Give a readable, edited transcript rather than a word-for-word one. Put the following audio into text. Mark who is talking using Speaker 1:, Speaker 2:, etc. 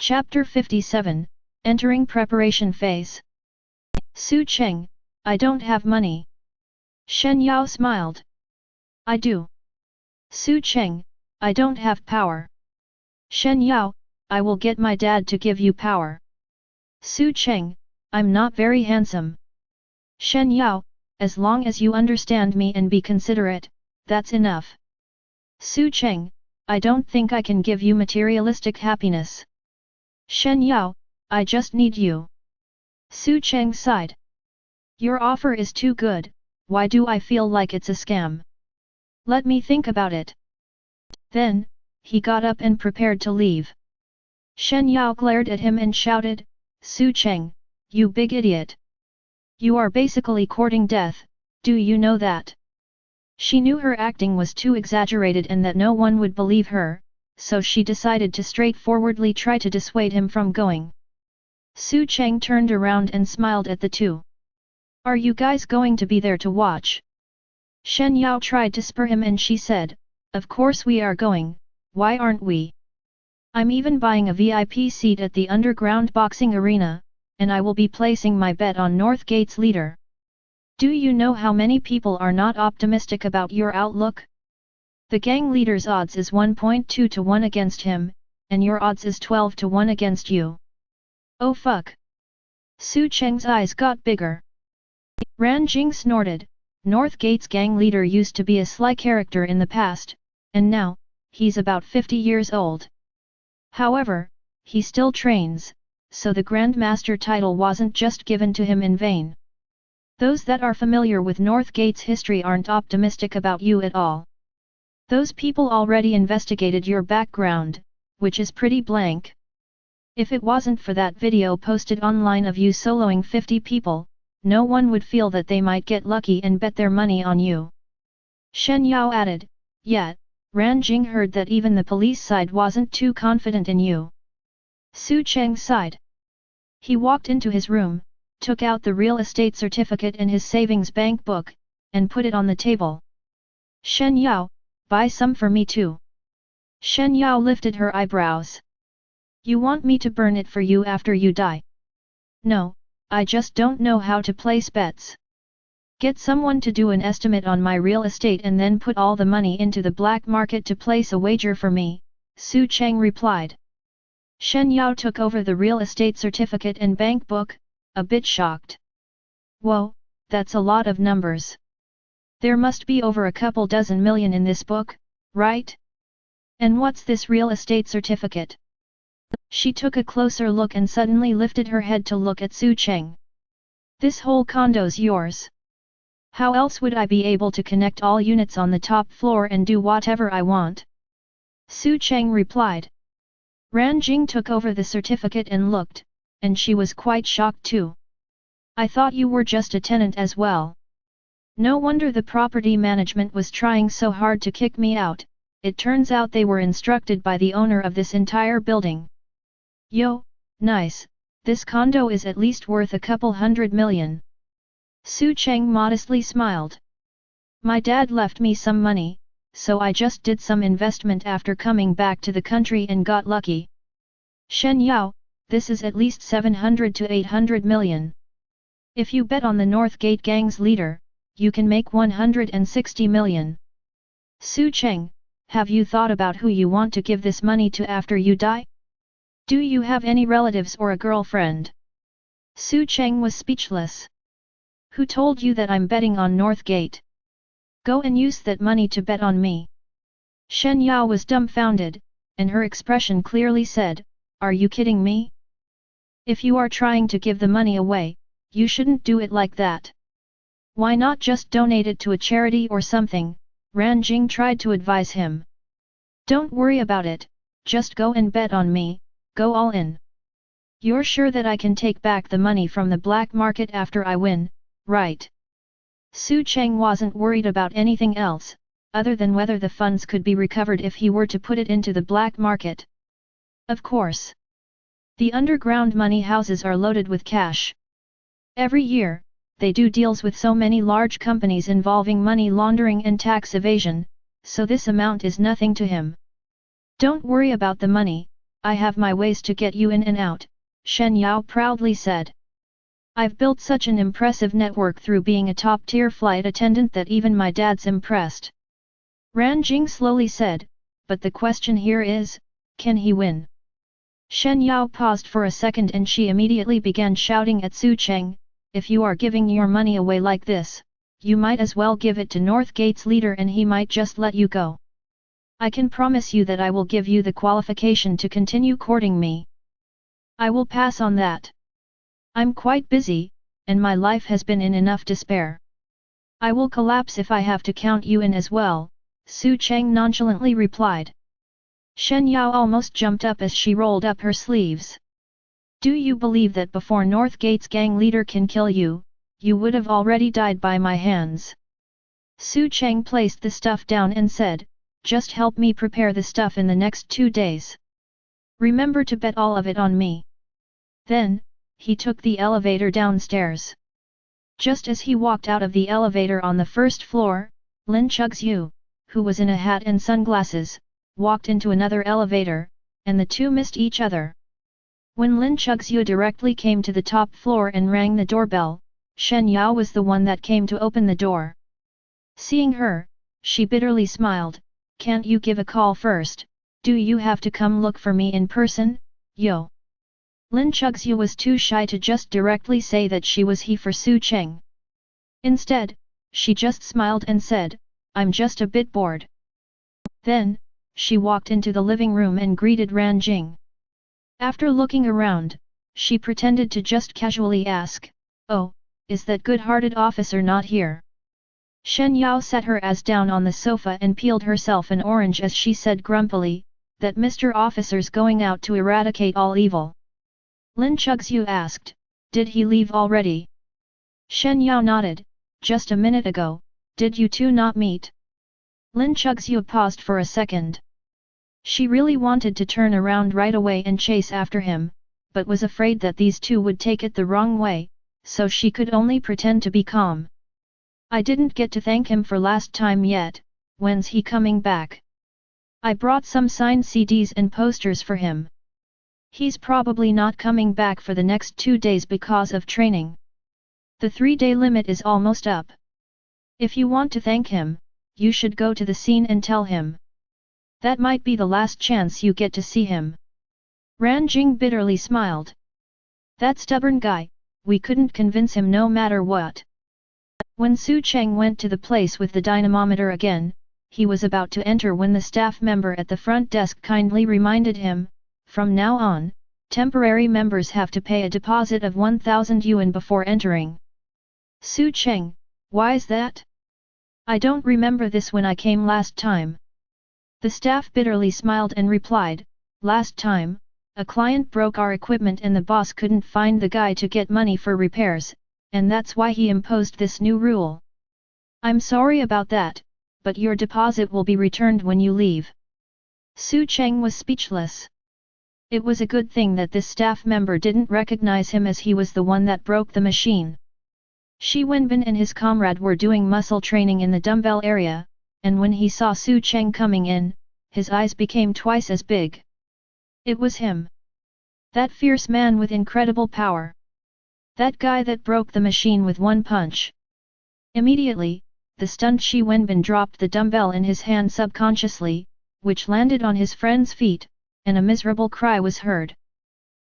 Speaker 1: Chapter 57, Entering Preparation Phase. Su Cheng, I don't have money. Shen Yao smiled. I do. Su Cheng, I don't have power. Shen Yao, I will get my dad to give you power. Su Cheng, I'm not very handsome. Shen Yao, as long as you understand me and be considerate, that's enough. Su Cheng, I don't think I can give you materialistic happiness. Shen Yao, I just need you. Su Cheng sighed. Your offer is too good, why do I feel like it's a scam? Let me think about it. Then, he got up and prepared to leave. Shen Yao glared at him and shouted, Su Cheng, you big idiot. You are basically courting death, do you know that? She knew her acting was too exaggerated and that no one would believe her, so she decided to straightforwardly try to dissuade him from going. Su Cheng turned around and smiled at the two. Are you guys going to be there to watch? Shen Yao tried to spur him and she said, of course we are going, why aren't we? I'm even buying a VIP seat at the underground boxing arena, and I will be placing my bet on North Gate's leader. Do you know how many people are not optimistic about your outlook? The gang leader's odds is 1.2 to 1 against him, and your odds is 12 to 1 against you. Oh fuck! Su Cheng's eyes got bigger. Ran Jing snorted. North Gate's gang leader used to be a sly character in the past, and now, he's about 50 years old. However, he still trains, so the Grandmaster title wasn't just given to him in vain. Those that are familiar with North Gate's history aren't optimistic about you at all. Those people already investigated your background, which is pretty blank. If it wasn't for that video posted online of you soloing 50 people, no one would feel that they might get lucky and bet their money on you. Shen Yao added, yet, Ran Jing heard that even the police side wasn't too confident in you. Su Cheng sighed. He walked into his room, took out the real estate certificate and his savings bank book, and put it on the table. Shen Yao, buy some for me too. Shen Yao lifted her eyebrows. You want me to burn it for you after you die? No, I just don't know how to place bets. Get someone to do an estimate on my real estate and then put all the money into the black market to place a wager for me, Su Cheng replied. Shen Yao took over the real estate certificate and bank book, a bit shocked. Whoa, that's a lot of numbers. There must be over a couple dozen million in this book, right? And what's this real estate certificate? She took a closer look and suddenly lifted her head to look at Su Cheng. This whole condo's yours. How else would I be able to connect all units on the top floor and do whatever I want? Su Cheng replied. Ran Jing took over the certificate and looked, and she was quite shocked too. I thought you were just a tenant as well. No wonder the property management was trying so hard to kick me out, it turns out they were instructed by the owner of this entire building. Yo, nice, this condo is at least worth a couple $100 million. Su Cheng modestly smiled. My dad left me some money, so I just did some investment after coming back to the country and got lucky. Shen Yao, this is at least 700 to 800 million. If you bet on the North Gate gang's leader, you can make 160 million. Su Cheng, have you thought about who you want to give this money to after you die? Do you have any relatives or a girlfriend? Su Cheng was speechless. Who told you that I'm betting on North Gate? Go and use that money to bet on me. Shen Yao was dumbfounded, and her expression clearly said, are you kidding me? If you are trying to give the money away, you shouldn't do it like that. Why not just donate it to a charity or something? Ran Jing tried to advise him. Don't worry about it, just go and bet on me, go all in. You're sure that I can take back the money from the black market after I win, right? Su Cheng wasn't worried about anything else, other than whether the funds could be recovered if he were to put it into the black market. Of course. The underground money houses are loaded with cash. Every year, they do deals with so many large companies involving money laundering and tax evasion, so this amount is nothing to him. Don't worry about the money, I have my ways to get you in and out, Shen Yao proudly said. I've built such an impressive network through being a top-tier flight attendant that even my dad's impressed. Ran Jing slowly said, but the question here is, can he win? Shen Yao paused for a second and she immediately began shouting at Su Cheng, if you are giving your money away like this, you might as well give it to North Gate's leader and he might just let you go. I can promise you that I will give you the qualification to continue courting me. I will pass on that. I'm quite busy, and my life has been in enough despair. I will collapse if I have to count you in as well, Su Cheng nonchalantly replied. Shen Yao almost jumped up as she rolled up her sleeves. Do you believe that before North Gate's gang leader can kill you, you would have already died by my hands? Su Cheng placed the stuff down and said, just help me prepare the stuff in the next 2 days. Remember to bet all of it on me. Then, he took the elevator downstairs. Just as he walked out of the elevator on the first floor, Lin Chugxiu, who was in a hat and sunglasses, walked into another elevator, and the two missed each other. When Lin Chugxiu directly came to the top floor and rang the doorbell, Shen Yao was the one that came to open the door. Seeing her, she bitterly smiled, can't you give a call first, do you have to come look for me in person, yo? Lin Chugxiu was too shy to just directly say that she was he for Su Cheng. Instead, she just smiled and said, I'm just a bit bored. Then, she walked into the living room and greeted Ran Jing. After looking around, she pretended to just casually ask, oh, is that good-hearted officer not here? Shen Yao sat her ass down on the sofa and peeled herself an orange as she said grumpily, that Mr. Officer's going out to eradicate all evil. Lin Chugxiu asked, did he leave already? Shen Yao nodded, just a minute ago, did you two not meet? Lin Chugxiu paused for a second. She really wanted to turn around right away and chase after him, but was afraid that these two would take it the wrong way, so she could only pretend to be calm. I didn't get to thank him for last time yet, when's he coming back? I brought some signed CDs and posters for him. He's probably not coming back for the next 2 days because of training. The 3-day limit is almost up. If you want to thank him, you should go to the scene and tell him. That might be the last chance you get to see him. Ran Jing bitterly smiled. That stubborn guy, we couldn't convince him no matter what. When Su Cheng went to the place with the dynamometer again, he was about to enter when the staff member at the front desk kindly reminded him, from now on, temporary members have to pay a deposit of 1,000 yuan before entering. Su Cheng, why's that? I don't remember this when I came last time. The staff bitterly smiled and replied, last time, a client broke our equipment and the boss couldn't find the guy to get money for repairs, and that's why he imposed this new rule. I'm sorry about that, but your deposit will be returned when you leave. Su Cheng was speechless. It was a good thing that this staff member didn't recognize him as he was the one that broke the machine. Shi Wenbin and his comrade were doing muscle training in the dumbbell area, and when he saw Su Cheng coming in, his eyes became twice as big. It was him. That fierce man with incredible power. That guy that broke the machine with one punch. Immediately, the stunned Shi Wenbin dropped the dumbbell in his hand subconsciously, which landed on his friend's feet, and a miserable cry was heard.